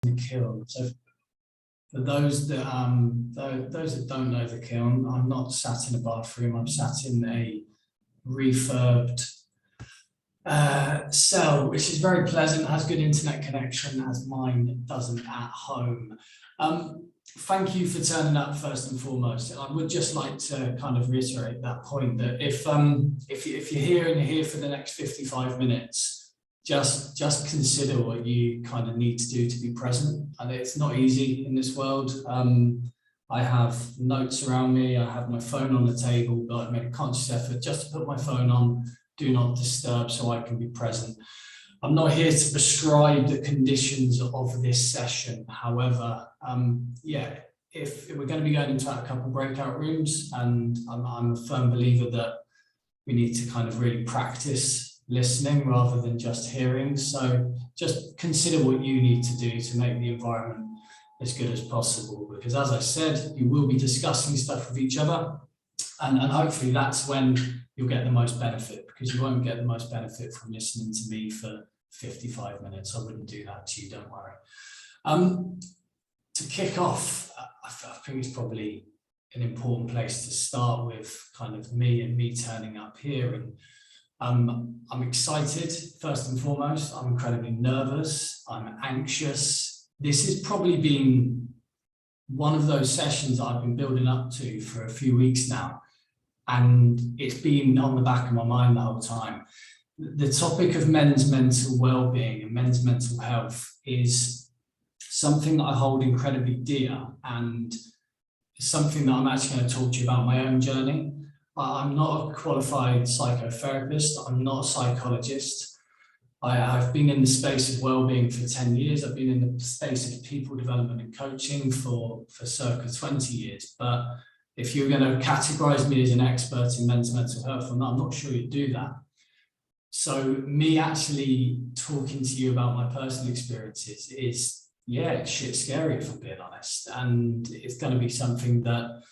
the kiln. So for those that don't know the kiln, I'm not sat in a bathroom. I'm sat in a refurbed cell, which is very pleasant, has good internet connection, as mine doesn't at home. Thank you for turning up first and foremost. I would just like to kind of reiterate that point that if you're here and you're here for the next 55 minutes, just consider what you kind of need to do to be present. And it's not easy in this world. I have notes around me, I have my phone on the table, but I've made a conscious effort just to put my phone on, do not disturb, so I can be present. I'm not here to prescribe the conditions of this session. However, if we're going to be going into a couple of breakout rooms, and I'm a firm believer that we need to kind of really practice listening rather than just hearing. So just consider what you need to do to make the environment as good as possible, because as I said, you will be discussing stuff with each other, and hopefully that's when you'll get the most benefit, because you won't get the most benefit from listening to me for 55 minutes. I wouldn't do that to you, don't worry. To kick off, I think it's probably an important place to start with kind of me turning up here. And I'm excited, first and foremost. I'm incredibly nervous. I'm anxious. This has probably been one of those sessions that I've been building up to for a few weeks now. And it's been on the back of my mind the whole time. The topic of men's mental well-being and men's mental health is something that I hold incredibly dear, and something that I'm actually going to talk to you about my own journey. I'm not a qualified psychotherapist. I'm not a psychologist. I've been in the space of well-being for 10 years. I've been in the space of people development and coaching for circa 20 years. But if you're going to categorize me as an expert in men's mental health, I'm not sure you'd do that. So me actually talking to you about my personal experiences is, it's shit scary, if I'm being honest. And it's going to be something that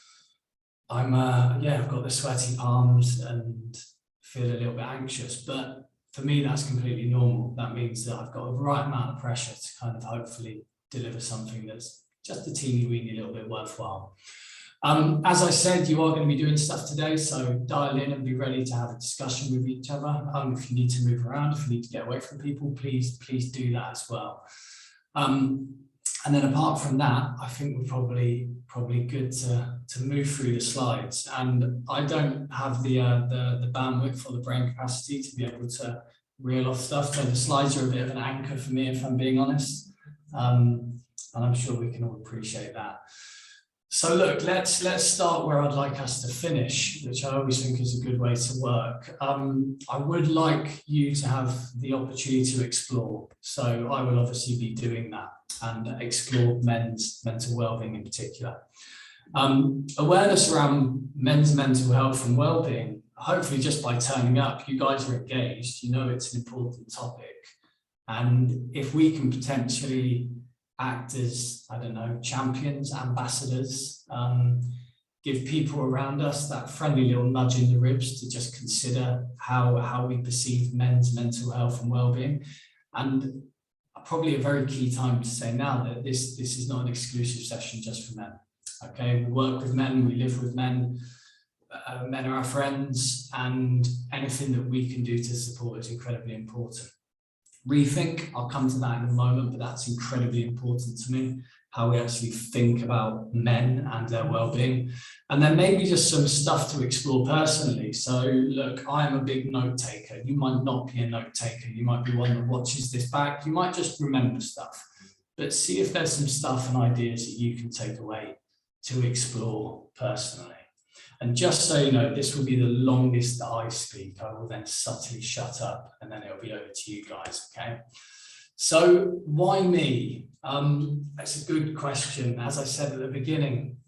I've got the sweaty palms and feel a little bit anxious. But for me, that's completely normal. That means that I've got a right amount of pressure to kind of hopefully deliver something that's just a teeny weeny little bit worthwhile. As I said, you are going to be doing stuff today, so dial in and be ready to have a discussion with each other. If you need to move around, if you need to get away from people, please do that as well. And then apart from that, I think we're probably good to move through the slides. And I don't have the bandwidth or the brain capacity to be able to reel off stuff, so the slides are a bit of an anchor for me, if I'm being honest. And I'm sure we can all appreciate that. So look, let's start where I'd like us to finish, which I always think is a good way to work. I would like you to have the opportunity to explore. So I will obviously be doing that and explore men's mental wellbeing in particular. Awareness around men's mental health and wellbeing, hopefully just by turning up, you guys are engaged, you know it's an important topic. And if we can potentially act as, I don't know, champions, ambassadors, give people around us that friendly little nudge in the ribs to just consider how we perceive men's mental health and well-being. And probably a very key time to say now that this is not an exclusive session just for men. Okay, we work with men, we live with men, men are our friends, and anything that we can do to support is incredibly important. Rethink, I'll come to that in a moment, but that's incredibly important to me, how we actually think about men and their well-being. And then maybe just some stuff to explore personally. So look, I'm a big note taker. You might not be a note taker. You might be one that watches this back. You might just remember stuff, but see if there's some stuff and ideas that you can take away to explore personally. And just so you know, this will be the longest that I speak. I will then subtly shut up and then it'll be over to you guys, okay? So why me? It's a good question. As I said at the beginning,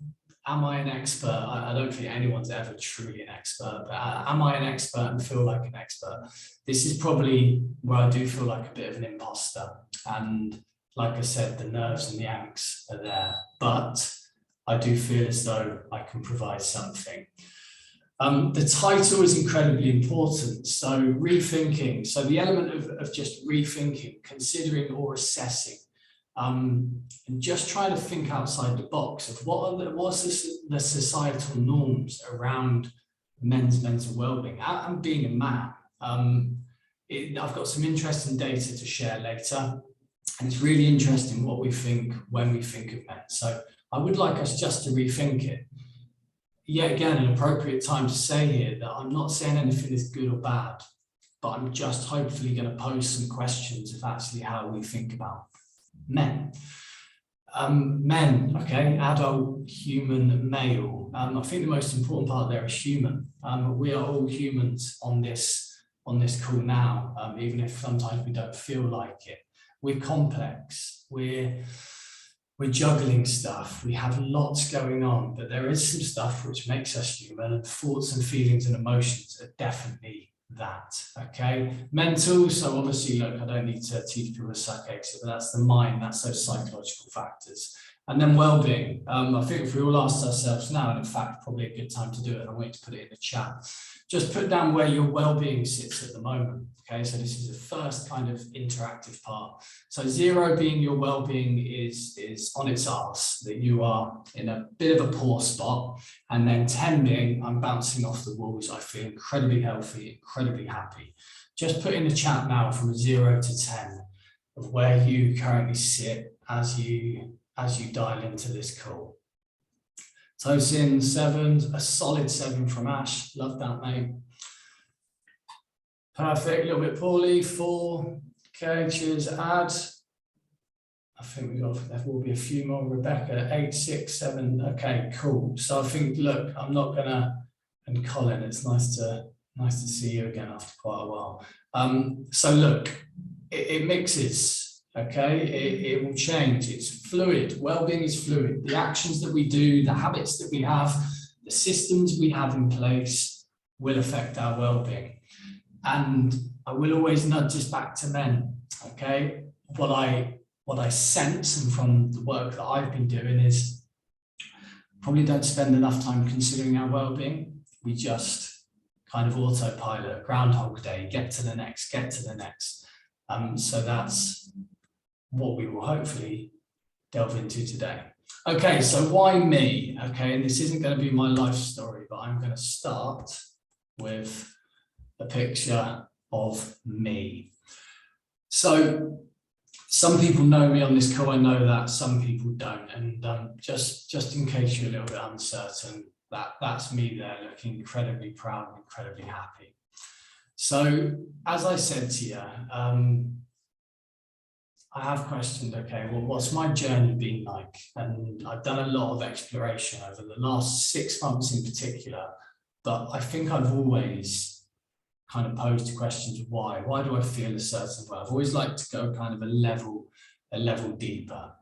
am I an expert? I don't think anyone's ever truly an expert, but am I an expert and feel like an expert? This is probably where I do feel like a bit of an imposter. And like I said, the nerves and the angst are there, but I do feel as though I can provide something. The title is incredibly important. So rethinking, so the element of just rethinking, considering or assessing and just try to think outside the box of what's the societal norms around men's mental well-being and being a man. I've got some interesting data to share later, and it's really interesting what we think when we think of men. So I would like us just to rethink it. Yet again, an appropriate time to say here that I'm not saying anything is good or bad, but I'm just hopefully going to pose some questions of actually how we think about men. Men, okay, adult, human, male. I think the most important part there is human. We are all humans on this call now, even if sometimes we don't feel like it. We're complex. We're juggling stuff. We have lots going on, but there is some stuff which makes us human, and thoughts and feelings and emotions are definitely that, okay? Mental, so obviously, look, I don't need to teach people to suck eggs, but that's the mind, that's those psychological factors. And then well-being. I think if we all asked ourselves now, and in fact, probably a good time to do it, and I'm waiting to put it in the chat, just put down where your well-being sits at the moment. Okay, so this is the first kind of interactive part. So 0 being your well-being is on its arse, that you are in a bit of a poor spot. And then 10 being, I'm bouncing off the walls, I feel incredibly healthy, incredibly happy. Just put in the chat now from 0 to 10 of where you currently sit as you dial into this call. Tosin, 7, a solid 7 from Ash. Love that, mate. Perfect, a little bit poorly, 4. Okay, cheers, Ad. I think there will be a few more. Rebecca, 8, 6, 7. Okay, cool. So I think, look, I'm not gonna, and Colin, it's nice to see you again after quite a while. So look, it mixes, okay? It will change. It's fluid. Wellbeing is fluid. The actions that we do, the habits that we have, the systems we have in place will affect our wellbeing. And I will always nudge us back to men, okay? What I sense, and from the work that I've been doing, is probably don't spend enough time considering our well-being. We just kind of autopilot, Groundhog Day, get to the next. So that's what we will hopefully delve into today. Okay, so why me? Okay, and this isn't going to be my life story, but I'm going to start with a picture of me. So some people know me on this call, I know that, some people don't, and just in case you're a little bit uncertain, that's me there looking incredibly proud and incredibly happy. So as I said to you, I have questioned, okay, well, what's my journey been like? And I've done a lot of exploration over the last 6 months in particular, but I think I've always kind of posed the questions of why do I feel a certain way? I've always liked to go kind of a level deeper.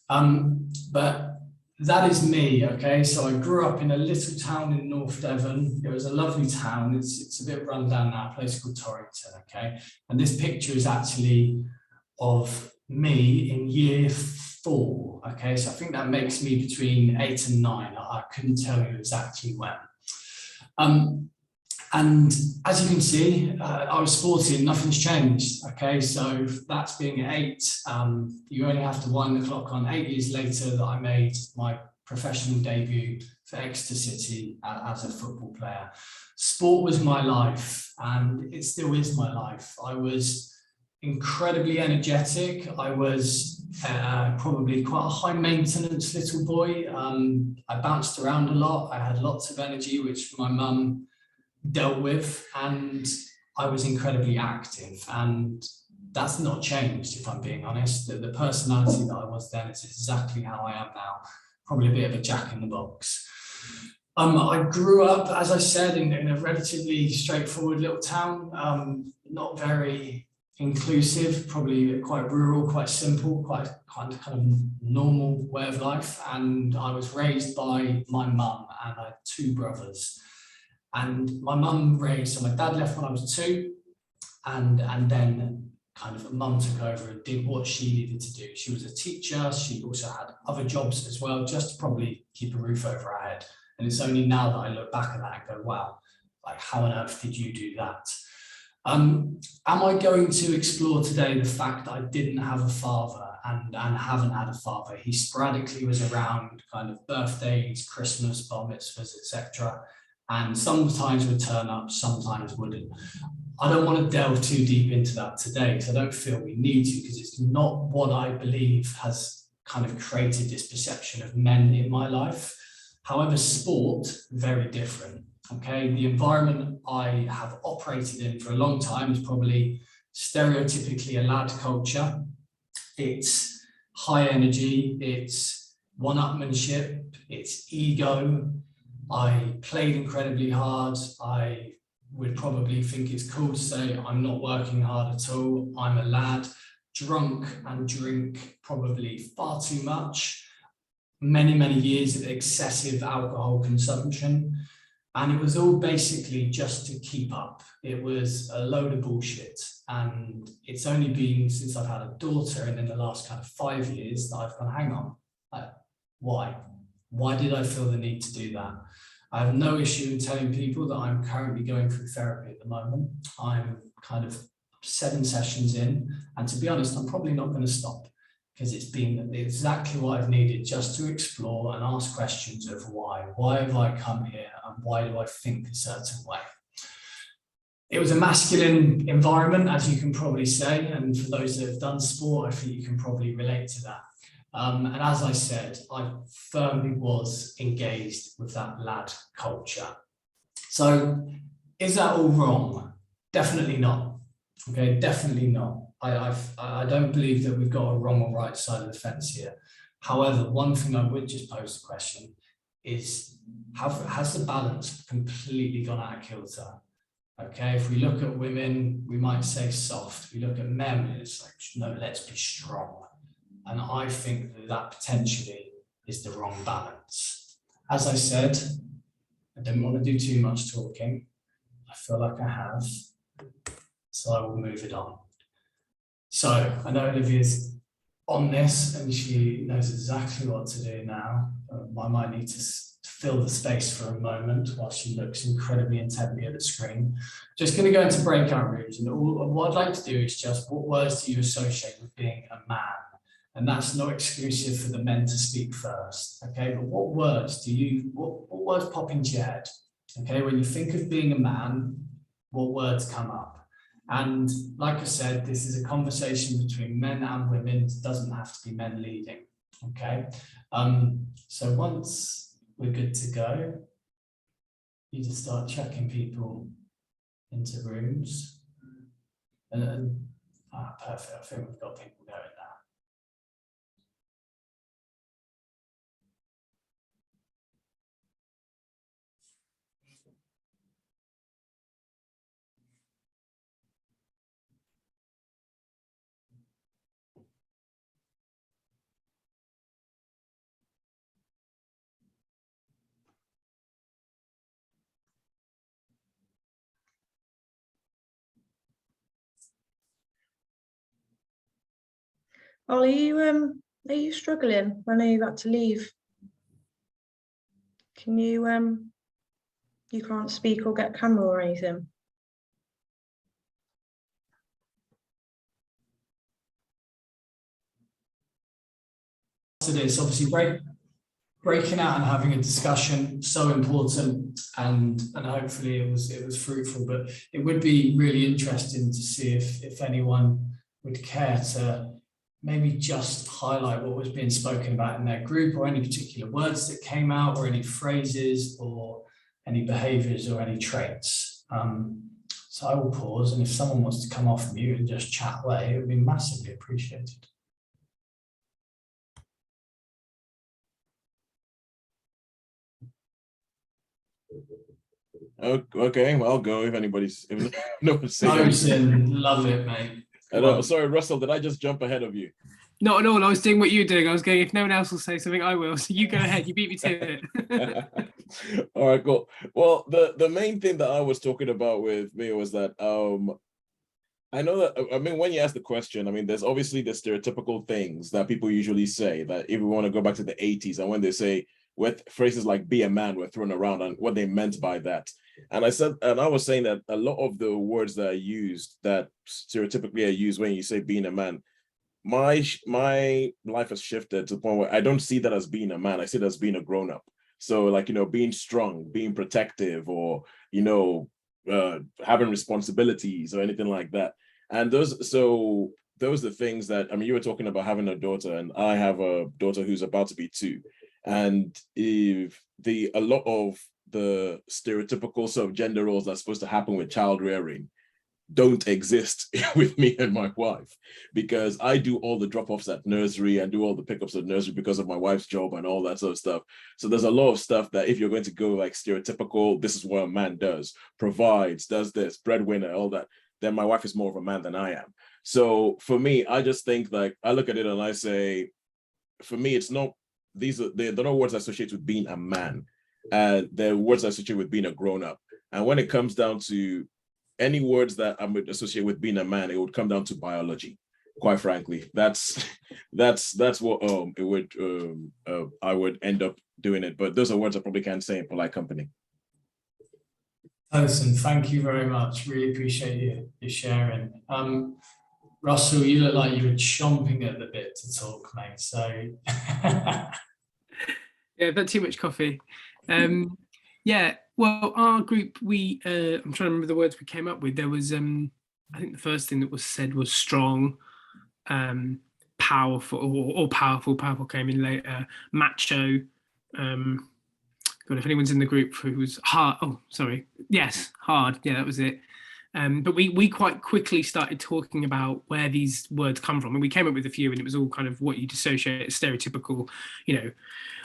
But that is me, okay? So I grew up in a little town in North Devon. It was a lovely town. It's a bit run down now, a place called Torrington, okay? And this picture is actually of me in year 4, okay? So I think that makes me between 8 and 9. I couldn't tell you exactly when. And as you can see, I was sporty and nothing's changed, okay? So that's being at 8. You only have to wind the clock on 8 years later that I made my professional debut for Exeter City as a football player. Sport was my life, and it still is my life. I was incredibly energetic. I was probably quite a high maintenance little boy. I bounced around a lot. I had lots of energy, which my mum dealt with, and I was incredibly active, and that's not changed, if I'm being honest. The personality that I was then is exactly how I am now, probably a bit of a jack in the box. I grew up, as I said, in a relatively straightforward little town, not very inclusive, probably quite rural, quite simple, quite kind of normal way of life. And I was raised by my mum, and I had 2 brothers. And my mum raised, so my dad left when I was 2, and then kind of mum took over and did what she needed to do. She was a teacher. She also had other jobs as well, just to probably keep a roof over her head. And it's only now that I look back at that and go, wow, like how on earth did you do that? Am I going to explore today the fact that I didn't have a father and haven't had a father. He sporadically was around kind of birthdays, Christmas, bar mitzvahs, etc. And sometimes would turn up, sometimes wouldn't. I don't want to delve too deep into that today because I don't feel we need to, because it's not what I believe has kind of created this perception of men in my life. However, sport, very different. Okay, the environment I have operated in for a long time is probably stereotypically a lad culture. It's high energy, it's one-upmanship, it's ego. I played incredibly hard. I would probably think it's cool to say I'm not working hard at all. I'm a lad, drunk and drink probably far too much. Many, many years of excessive alcohol consumption. And it was all basically just to keep up. It was a load of bullshit. And it's only been since I've had a daughter and in the last kind of 5 years that I've gone, hang on, why? Why did I feel the need to do that? I have no issue in telling people that I'm currently going through therapy at the moment. I'm kind of 7 sessions in. And to be honest, I'm probably not going to stop, because it's been exactly what I've needed, just to explore and ask questions of why. Why have I come here and why do I think a certain way? It was a masculine environment, as you can probably say, and for those that have done sport, I think you can probably relate to that. And as I said, I firmly was engaged with that lad culture. So is that all wrong? Definitely not. Okay, definitely not. I don't believe that we've got a wrong or right side of the fence here. However, one thing I would just pose the question is, has the balance completely gone out of kilter? Okay, if we look at women, we might say soft. We look at men, it's like, no, let's be strong. And I think that that potentially is the wrong balance. As I said, I don't want to do too much talking. I feel like I have, so I will move it on. So I know Olivia's on this and she knows exactly what to do now. I might need to fill the space for a moment while she looks incredibly intently at the screen. Just going to go into breakout rooms, and what I'd like to do is just, what words do you associate with being a man? And that's not exclusive for the men to speak first, okay? But what words do you, what words pop into your head? Okay, when you think of being a man, what words come up? And like I said, this is a conversation between men and women. It doesn't have to be men leading, okay? So once we're good to go, you just start chucking people into rooms. Perfect, I think we've got people going now. Ollie, are you struggling? I know you had to leave. Can you you can't speak or get camera or anything? So it's obviously breaking out and having a discussion, so important, and hopefully it was fruitful. But it would be really interesting to see if anyone would care to maybe just highlight what was being spoken about in their group, or any particular words that came out, or any phrases, or any behaviours, or any traits. So I will pause, and if someone wants to come off mute and just chat away, it would be massively appreciated. Okay, well, I'll go if no one's saying. Love it, mate. Sorry, Russell, did I just jump ahead of you? Not at all. I was doing what you're doing. I was going, if no one else will say something, I will. So you go ahead. You beat me to it. All right, cool. Well, the main thing that I was talking about with me was that I know that, I mean, when you ask the question, I mean, there's obviously the stereotypical things that people usually say, that if we want to go back to the 80s, and when they say, with phrases like be a man were thrown around, and what they meant by that. And I was saying that a lot of the words that are used, that stereotypically are used when you say being a man, my life has shifted to the point where I don't see that as being a man. I see it as being a grown up. So like, being strong, being protective, or, having responsibilities or anything like that. And those are the things that, I mean, you were talking about having a daughter, and I have a daughter who's about to be 2. And if a lot of the stereotypical sort of gender roles that's supposed to happen with child rearing don't exist with me and my wife, because I do all the drop-offs at nursery and do all the pickups at nursery because of my wife's job and all that sort of stuff. So there's a lot of stuff that if you're going to go like stereotypical, this is what a man does, provides, does this, breadwinner, all that, then my wife is more of a man than I am. So for me, I just think like, I look at it and I say, for me, it's not, they're not words associated with being a man. They're words associated with being a grown-up. And when it comes down to any words that I would associate with being a man, it would come down to biology. Quite frankly, that's what it would I would end up doing it. But those are words I probably can't say in polite company. Listen, thank you very much. Really appreciate you sharing. Russell, you look like you were chomping at the bit to talk, mate. So Yeah, I've had too much coffee. Yeah, well, our group, I'm trying to remember the words we came up with. There was, I think the first thing that was said was strong, powerful, or powerful. Powerful came in later. Macho. God, if anyone's in the group who was hard. Oh, sorry. Yes, hard. Yeah, that was it. But we quite quickly started talking about where these words come from, and we came up with a few, and it was all kind of what you dissociate as stereotypical,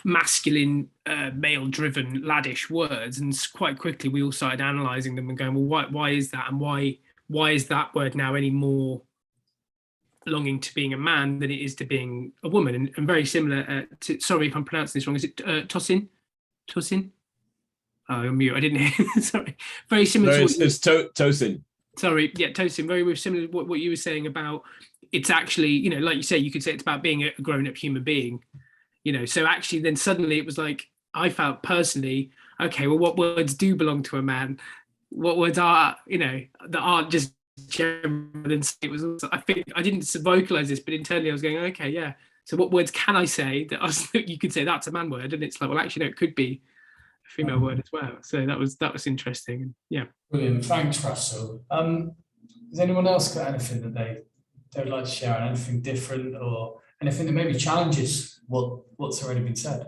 masculine, male-driven, laddish words. And quite quickly we all started analysing them and going, well, why is that, and why is that word now any more belonging to being a man than it is to being a woman? And very similar to, sorry if I'm pronouncing this wrong, is it Tosin? Oh, I'm mute. I didn't hear. Sorry. Very similar. No, to it's Tosin. Sorry. Yeah, Tosin. Very similar to what you were saying about. It's actually, like you say, you could say it's about being a grown-up human being. So actually, then suddenly it was like I felt personally, okay, well, what words do belong to a man? What words are, that aren't just general? And it was also, I think I didn't vocalize this, but internally I was going, okay, yeah. So what words can I say that you could say that's a man word? And it's like, well, actually, no, it could be a female word as well. So that was interesting. Yeah. Brilliant. Thanks, Russell. Has anyone else got anything that they'd like to share, anything different or anything that maybe challenges what's already been said?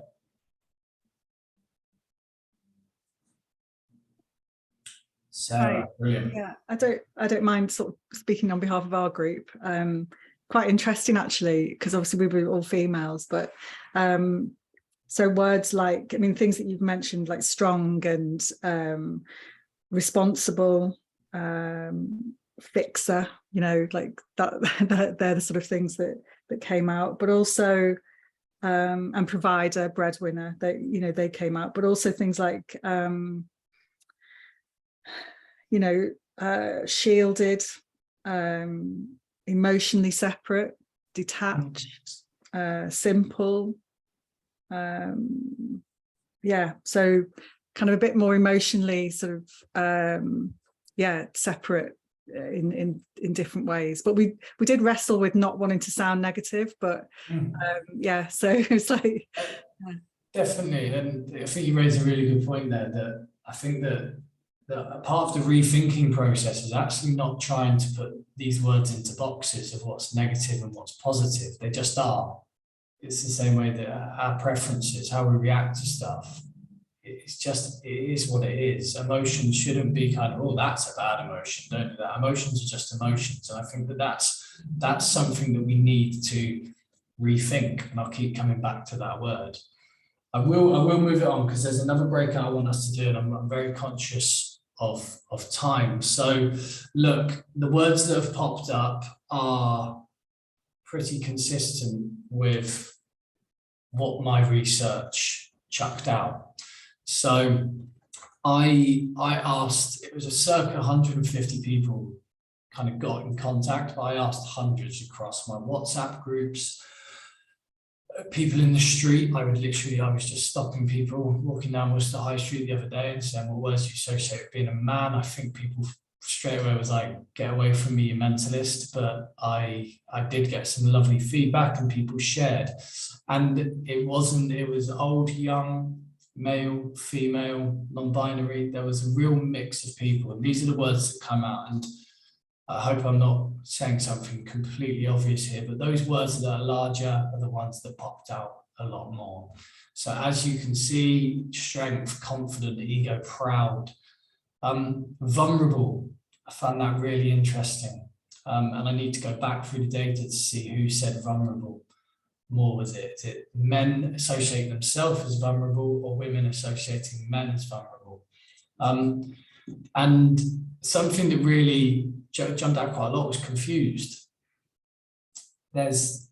Sarah, brilliant. Yeah, I don't mind sort of speaking on behalf of our group. Quite interesting actually, because obviously we were all females, but so words like, I mean, things that you've mentioned like strong and responsible, fixer, like that, they're the sort of things that came out, but also and provider, breadwinner, they came out, but also things like shielded, emotionally separate, detached, simple, so kind of a bit more emotionally sort of separate in different ways. But we did wrestle with not wanting to sound negative, but so it's like definitely. And I think you raised a really good point there, that I think that a part of the rethinking process is actually not trying to put these words into boxes of what's negative and what's positive. They just are. It's the same way that our preferences, how we react to stuff, it is what it is. Emotions shouldn't be kind of, oh, that's a bad emotion, don't do that. Emotions are just emotions. And I think that that's something that we need to rethink. And I'll keep coming back to that word. I will move it on because there's another breakout I want us to do, and I'm very conscious of time. So look, the words that have popped up are pretty consistent with what my research chucked out. So I asked, it was a circa 150 people kind of got in contact, but I asked hundreds across my WhatsApp groups, people in the street. I was just stopping people walking down Worcester High Street the other day and saying, well, words you associate with being a man. I think people straight away was like, get away from me, you mentalist. But I did get some lovely feedback and people shared. And it was old, young, male, female, non-binary. There was a real mix of people. And these are the words that come out. And I hope I'm not saying something completely obvious here, but those words that are larger are the ones that popped out a lot more. So as you can see, strength, confident, ego, proud, vulnerable. I found that really interesting. And I need to go back through the data to see who said vulnerable more. Was it? Is it men associating themselves as vulnerable or women associating men as vulnerable? And something that really jumped out quite a lot was confused. It's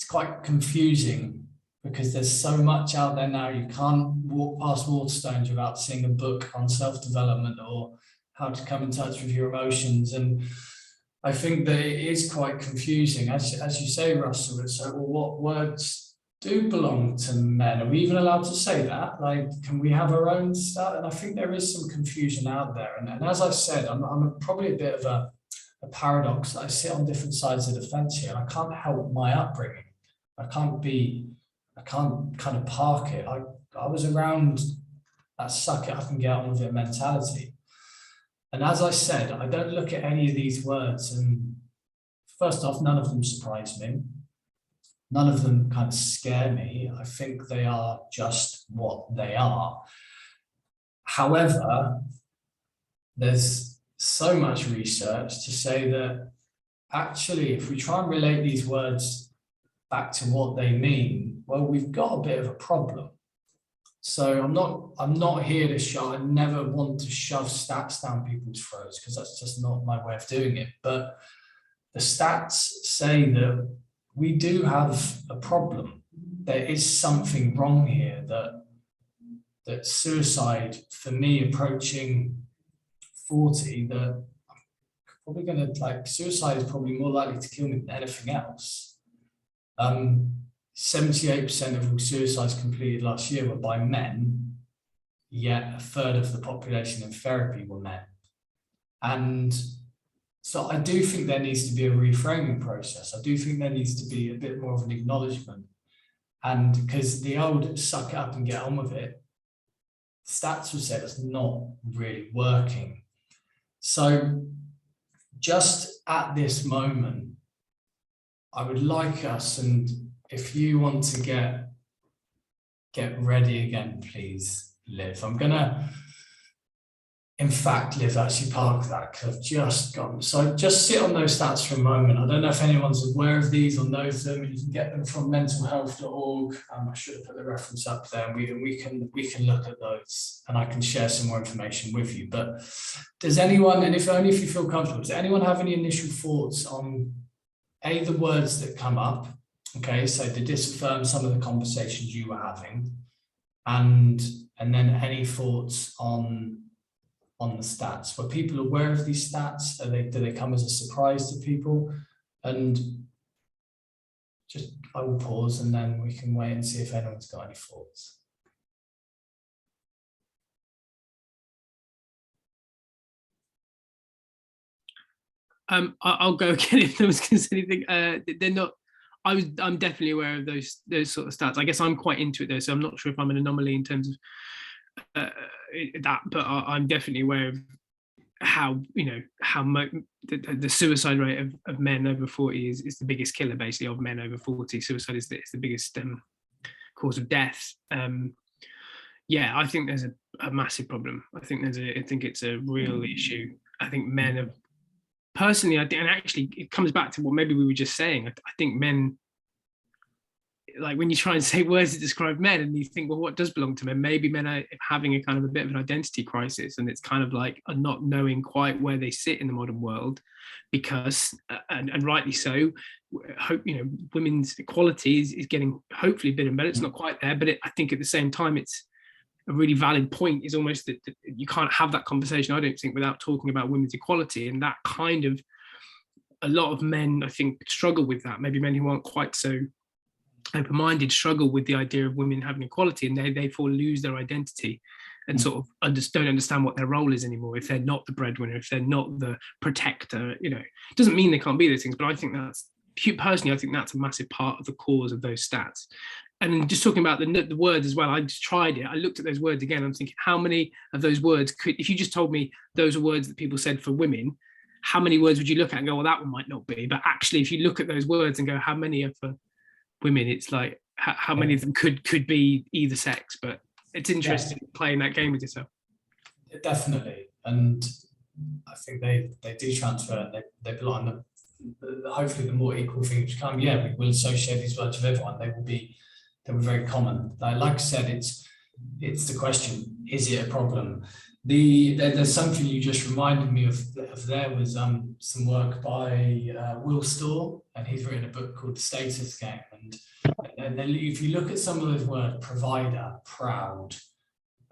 quite confusing because there's so much out there now. You can't walk past Waterstones without seeing a book on self-development or how to come in touch with your emotions. And I think that it is quite confusing. As you say, Russell, it's like, well, what words do belong to men? Are we even allowed to say that? Like, can we have our own stuff? And I think there is some confusion out there. And as I said, I'm probably a bit of a paradox. I sit on different sides of the fence here, and I can't help my upbringing. I can't kind of park it. I was around that suck it up and get on with it mentality. And as I said, I don't look at any of these words, and first off, none of them surprise me. None of them kind of scare me. I think they are just what they are. However, there's so much research to say that actually, if we try and relate these words back to what they mean, well, we've got a bit of a problem. So I'm not here to shove. I never want to shove stats down people's throats because that's just not my way of doing it. But the stats say that we do have a problem. There is something wrong here, that suicide, for me, approaching 40, that I'm probably going to, suicide is probably more likely to kill me than anything else. 78% of all suicides completed last year were by men, yet a third of the population in therapy were men. And so I do think there needs to be a reframing process. I do think there needs to be a bit more of an acknowledgement. And because the old suck it up and get on with it, stats would say it's not really working. So just at this moment, I would like us, and if you want to get ready again, please, Liv. I'm gonna, in fact, Liv, actually park that because I've just gone. So just sit on those stats for a moment. I don't know if anyone's aware of these or knows them. You can get them from mentalhealth.org. I should have put the reference up there. And we can look at those, and I can share some more information with you. But does anyone, and if only if you feel comfortable, does anyone have any initial thoughts on the words that come up? Okay, so to disaffirm some of the conversations you were having, and then any thoughts on the stats? Were people aware of these stats? Do they come as a surprise to people? And just, I will pause and then we can wait and see if anyone's got any thoughts. I'll go again if no one's going to say anything. They're not. I'm definitely aware of those sort of stats. I guess I'm quite into it though, so I'm not sure if I'm an anomaly in terms of that. But I'm definitely aware of how the suicide rate of men over 40 is the biggest killer, basically, of men over 40. Suicide is the biggest cause of death. Yeah, I think there's a massive problem. I think it's a real issue. I think men have. Personally, and actually it comes back to what maybe we were just saying. I think men, like when you try and say words that describe men and you think, well, what does belong to men? Maybe men are having a kind of a bit of an identity crisis, and it's kind of like not knowing quite where they sit in the modern world, because, and rightly so, hope, women's equality is getting hopefully a bit better. It's not quite there, but I think at the same time, it's a really valid point is almost that you can't have that conversation, I don't think, without talking about women's equality. And that kind of, a lot of men, I think, struggle with that. Maybe men who aren't quite so open-minded struggle with the idea of women having equality, and they therefore lose their identity. and sort of don't understand what their role is anymore. If they're not the breadwinner, if they're not the protector, you know, it doesn't mean they can't be those things, but I think that's, personally, I think that's a massive part of the cause of those stats. And then just talking about the words as well, I just tried it. I looked at those words again. I'm thinking, how many of those words could, if you just told me those are words that people said for women, how many words would you look at and go, well, that one might not be. But actually, if you look at those words and go, how many are for women, it's like, how many of them could be either sex. But it's interesting playing that game with yourself. Definitely. And I think they do transfer, they belong. Hopefully the more equal things come, we will associate these words with everyone. They will be very common. Like I said, it's the question, is it a problem? There's something you just reminded me of there was some work by Will Storr, and he's written a book called The Status Game. And then if you look at some of those words, provider, proud,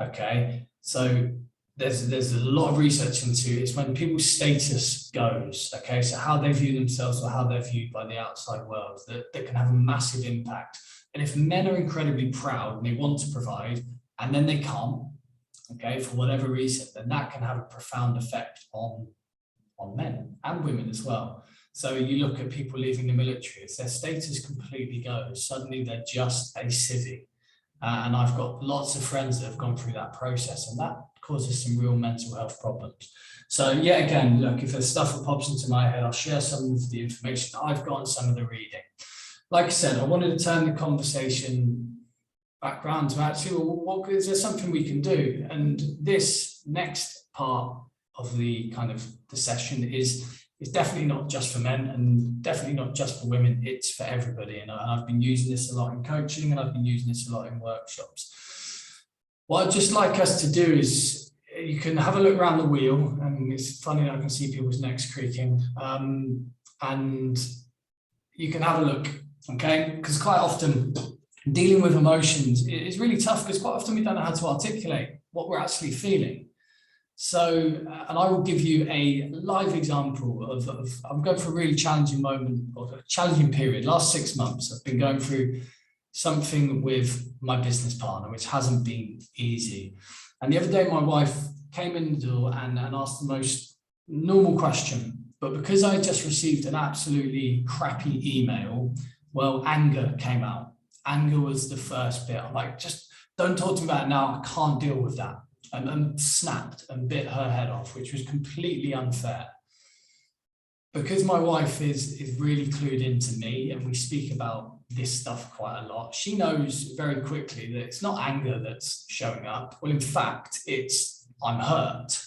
okay, so there's a lot of research into it's when people's status goes, okay, so how they view themselves or how they're viewed by the outside world, that can have a massive impact. And if men are incredibly proud and they want to provide and then they can't, okay, for whatever reason, then that can have a profound effect on men and women as well. So you look at people leaving the military, as their status completely goes, suddenly they're just a civvy. And I've got lots of friends that have gone through that process, and that causes some real mental health problems. So again, look, if there's stuff that pops into my head, I'll share some of the information that I've got and some of the reading. Like I said, I wanted to turn the conversation back around to actually, well, is there something we can do? And this next part of the kind of the session is definitely not just for men and definitely not just for women, it's for everybody. And I've been using this a lot in coaching and I've been using this a lot in workshops. What I'd just like us to do is you can have a look around the wheel, and it's funny, I can see people's necks creaking, and you can have a look, okay? Because quite often dealing with emotions is really tough, because quite often we don't know how to articulate what we're actually feeling. So, and I will give you a live example of I'm going through a really challenging moment, or a challenging period. Last 6 months, I've been going through something with my business partner, which hasn't been easy. And the other day, my wife came in the door and asked the most normal question. But because I just received an absolutely crappy email, well, anger came out. Anger was the first bit. I'm like, just don't talk to me about it now. I can't deal with that. And snapped and bit her head off, which was completely unfair. Because my wife is really clued into me, and we speak about this stuff quite a lot, she knows very quickly that it's not anger that's showing up. Well, in fact, it's I'm hurt.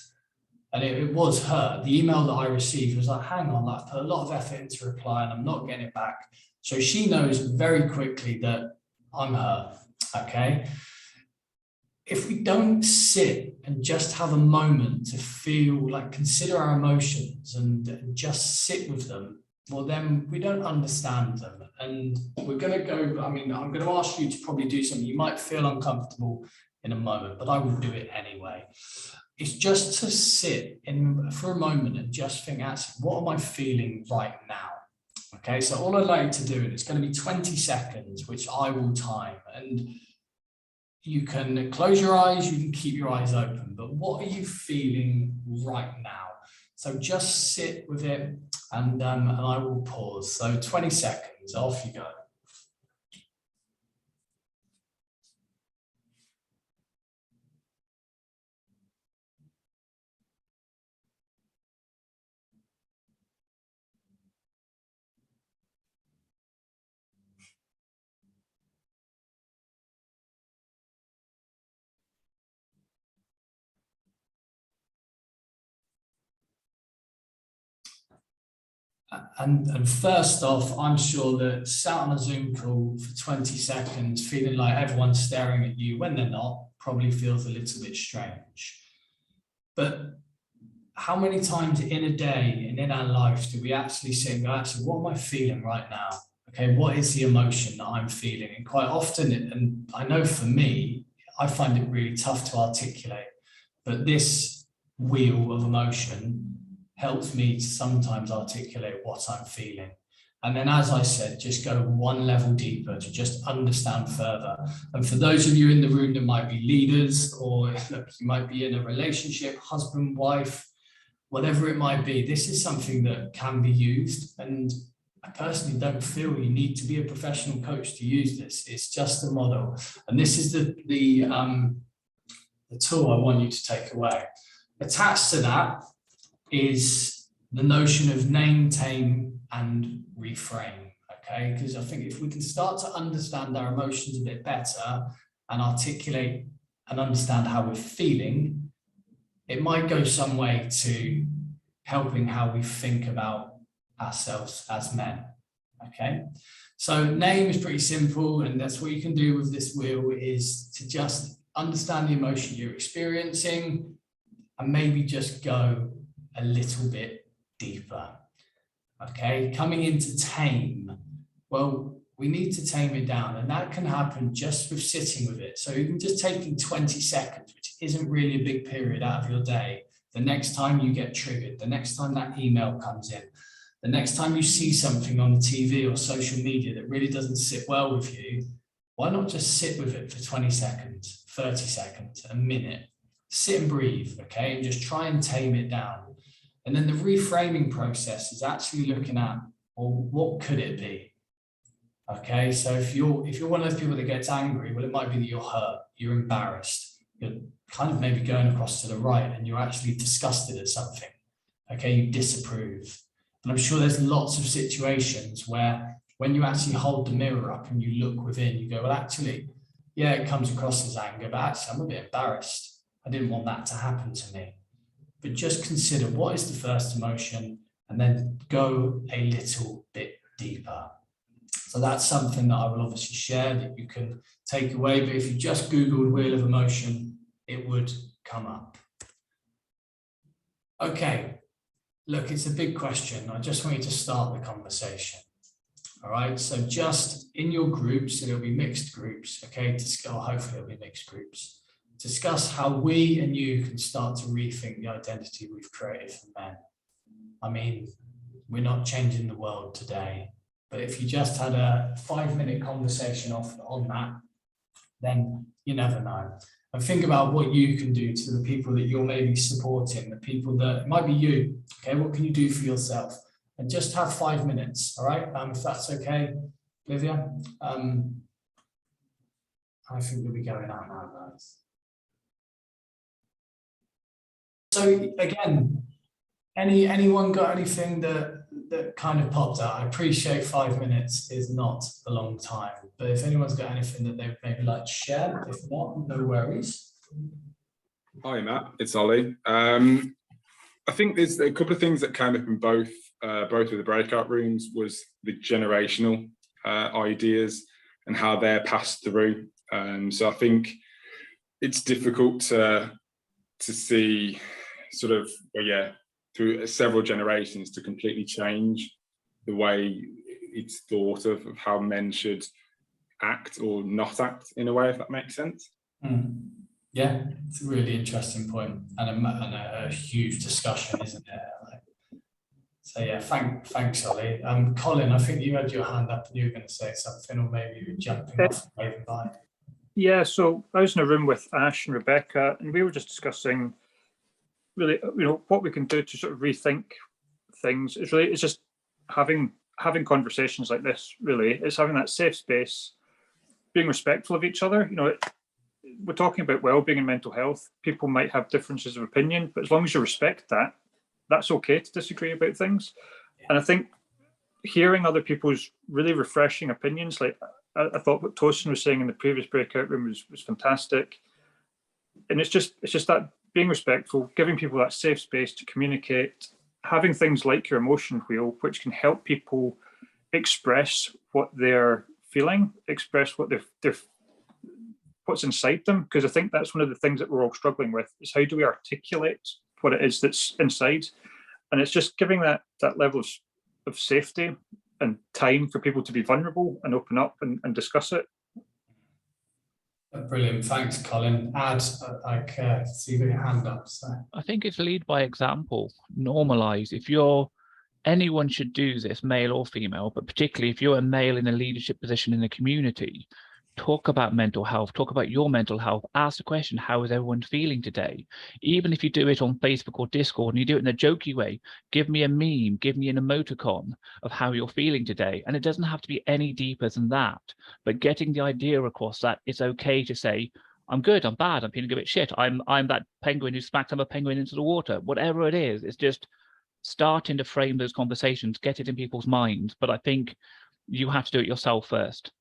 And it was her. The email that I received was like, hang on, I've put a lot of effort into reply and I'm not getting it back. So she knows very quickly that I'm hurt, okay? If we don't sit and just have a moment to feel, like consider our emotions and just sit with them, well, then we don't understand them. And we're going to go, I mean, I'm going to ask you to probably do something. You might feel uncomfortable in a moment, but I will do it anyway. It's just to sit in for a moment and just think, actually, what am I feeling right now? Okay, so all I'd like to do, and it's going to be 20 seconds, which I will time. And you can close your eyes, you can keep your eyes open, but what are you feeling right now? So just sit with it, and I will pause. So 20 seconds, off you go. And first off, I'm sure that sat on a Zoom call for 20 seconds, feeling like everyone's staring at you when they're not, probably feels a little bit strange. But how many times in a day and in our life do we actually sit and go, actually, what am I feeling right now? Okay, what is the emotion that I'm feeling? And quite often, and I know for me, I find it really tough to articulate, but this wheel of emotion helps me to sometimes articulate what I'm feeling. And then, as I said, just go one level deeper to just understand further. And for those of you in the room that might be leaders, or look, you might be in a relationship, husband, wife, whatever it might be, this is something that can be used. And I personally don't feel you need to be a professional coach to use this. It's just a model. And this is the tool I want you to take away. Attached to that is the notion of name, tame, and reframe. Okay, because I think if we can start to understand our emotions a bit better and articulate and understand how we're feeling, it might go some way to helping how we think about ourselves as men. Okay, so name is pretty simple, and that's what you can do with this wheel, is to just understand the emotion you're experiencing and maybe just go a little bit deeper. Okay, coming into tame, well, we need to tame it down, and that can happen just with sitting with it. So even just taking 20 seconds, which isn't really a big period out of your day, the next time you get triggered, the next time that email comes in, the next time you see something on the TV or social media that really doesn't sit well with you, why not just sit with it for 20 seconds, 30 seconds, a minute, sit and breathe, okay, and just try and tame it down. And then the reframing process is actually looking at, well, what could it be? Okay, so if you're one of those people that gets angry, well, it might be that you're hurt, you're embarrassed, you're kind of maybe going across to the right and you're actually disgusted at something. Okay, you disapprove. And I'm sure there's lots of situations where when you actually hold the mirror up and you look within, you go, well, actually, yeah, it comes across as anger, but actually I'm a bit embarrassed. I didn't want that to happen to me. But just consider what is the first emotion and then go a little bit deeper. So that's something that I will obviously share that you can take away. But if you just Googled wheel of emotion, it would come up. Okay, look, it's a big question. I just want you to start the conversation. All right, so just in your groups, and it'll be mixed groups, okay, hopefully it'll be mixed groups. Discuss how we and you can start to rethink the identity we've created for men. I mean, we're not changing the world today, but if you just had a 5-minute conversation on that, then you never know. And think about what you can do to the people that you're maybe supporting, the people that, it might be you, okay, what can you do for yourself? And just have 5 minutes, all right? If that's okay, Olivia. I think we'll be going out now, guys. So again, anyone got anything that kind of popped out? I appreciate 5 minutes is not a long time, but if anyone's got anything that they'd maybe like to share, if not, no worries. Hi Matt, it's Ollie. I think there's a couple of things that came up in both of the breakout rooms was the generational ideas and how they're passed through. So I think it's difficult to see sort of, through several generations to completely change the way it's thought of how men should act or not act in a way, if that makes sense. Mm. Yeah, it's a really interesting point and a huge discussion, isn't it? So yeah, thanks, Ollie. Colin, I think you had your hand up and you were going to say something, or maybe you were jumping off and waving by. Yeah, so I was in a room with Ash and Rebecca, and we were just discussing really, what we can do to sort of rethink things. It's just having conversations like this. Really, it's having that safe space, being respectful of each other. We're talking about well-being and mental health. People might have differences of opinion, but as long as you respect that, that's okay to disagree about things. And I think hearing other people's really refreshing opinions, like I thought what Tosin was saying in the previous breakout room was fantastic. And it's just that being respectful, giving people that safe space to communicate, having things like your emotion wheel, which can help people express what they're feeling, express what they're what's inside them. Because I think that's one of the things that we're all struggling with, is how do we articulate what it is that's inside? And it's just giving that level of safety and time for people to be vulnerable and open up and discuss it. Brilliant, thanks, Colin. Ad, see your hand up. So. I think it's lead by example. Normalize. If you're anyone should do this, male or female, but particularly if you're a male in a leadership position in the community, talk about mental health, talk about your mental health, ask the question, how is everyone feeling today? Even if you do it on Facebook or Discord and you do it in a jokey way, give me a meme, give me an emoticon of how you're feeling today. And it doesn't have to be any deeper than that, but getting the idea across that it's okay to say, I'm good, I'm bad, I'm feeling a bit shit, I'm that penguin who smacked another penguin into the water, whatever it is. It's just starting to frame those conversations, get it in people's minds. But I think you have to do it yourself first.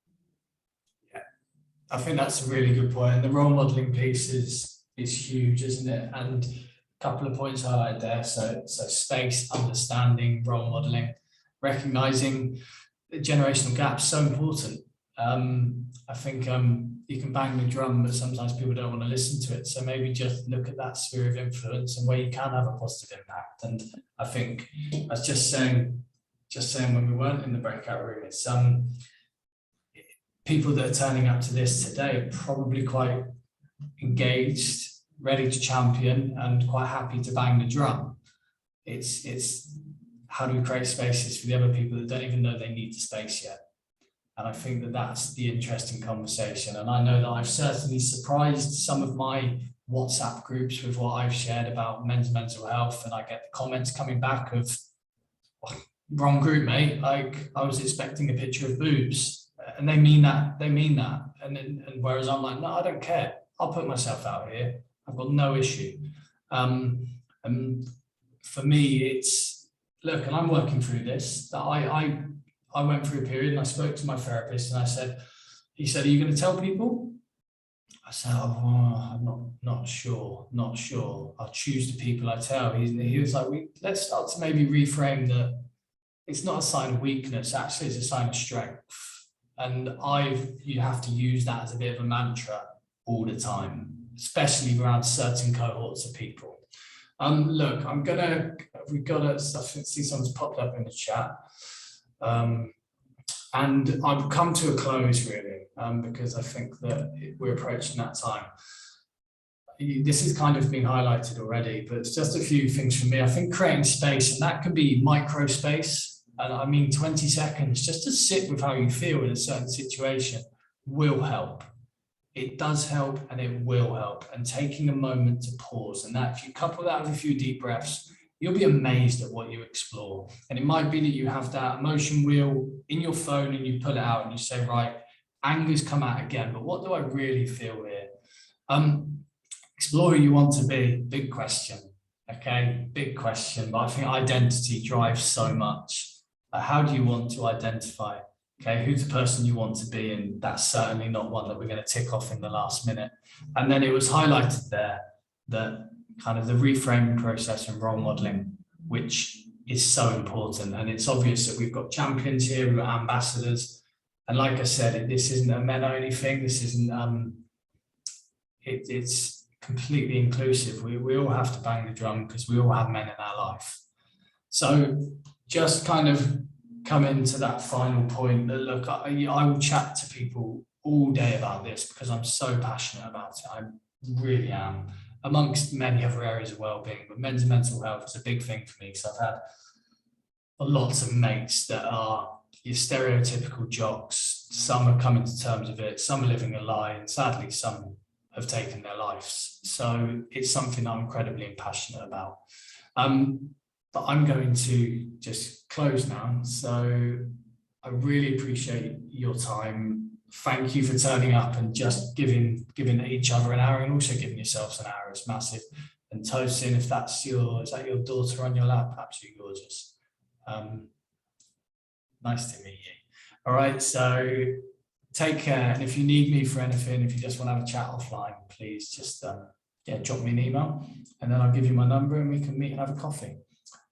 I think that's a really good point. And the role modeling piece is huge, isn't it? And a couple of points highlighted there. So space, understanding, role modeling, recognizing the generational gaps, so important. I think you can bang the drum, but sometimes people don't want to listen to it. So maybe just look at that sphere of influence and where you can have a positive impact. And I think I was just saying when we weren't in the breakout room, it's people that are turning up to this today are probably quite engaged, ready to champion, and quite happy to bang the drum. It's how do we create spaces for the other people that don't even know they need the space yet? And I think that that's the interesting conversation. And I know that I've certainly surprised some of my WhatsApp groups with what I've shared about men's mental health, and I get the comments coming back of, wrong group, mate. Like, I was expecting a picture of boobs. And they mean that, and whereas I'm like, no, I don't care. I'll put myself out here. I've got no issue. And for me, it's, look, and I'm working through this, that I went through a period and I spoke to my therapist and he said, are you going to tell people? I said, oh, I'm not sure. I'll choose the people I tell. He was like, let's start to maybe reframe that it's not a sign of weakness, actually it's a sign of strength. And you have to use that as a bit of a mantra all the time, especially around certain cohorts of people. Look, I see someone's popped up in the chat. And I've come to a close really, because I think that we're approaching that time. This has kind of been highlighted already, but it's just a few things from me. I think creating space, and that can be micro space. And I mean, 20 seconds just to sit with how you feel in a certain situation will help. It does help and it will help. And taking a moment to pause, and that if you couple that with a few deep breaths, you'll be amazed at what you explore. And it might be that you have that emotion wheel in your phone and you pull it out and you say, right, anger's come out again, but what do I really feel here? Explore who you want to be, big question. Okay, big question, but I think identity drives so much. How do you want to identify? Okay, who's the person you want to be? And that's certainly not one that we're going to tick off in the last minute. And then it was highlighted there that kind of the reframing process and role modeling, which is so important. And it's obvious that we've got champions here, we've got ambassadors. And like I said, this isn't a men only thing. This isn't, it's completely inclusive. We all have to bang the drum because we all have men in our life. So just kind of come into that final point that, look, I will chat to people all day about this because I'm so passionate about it. I really am, amongst many other areas of wellbeing, but men's mental health is a big thing for me. So I've had lots of mates that are your stereotypical jocks. Some are coming to terms with it, some are living a lie, and sadly some have taken their lives. So it's something I'm incredibly passionate about. But I'm going to just close now. So I really appreciate your time. Thank you for turning up and just giving each other an hour, and also giving yourselves an hour. It's massive. And Tosin, if is that your daughter on your lap? Absolutely gorgeous. Nice to meet you. All right, so take care. And if you need me for anything, if you just want to have a chat offline, please just drop me an email, and then I'll give you my number and we can meet and have a coffee.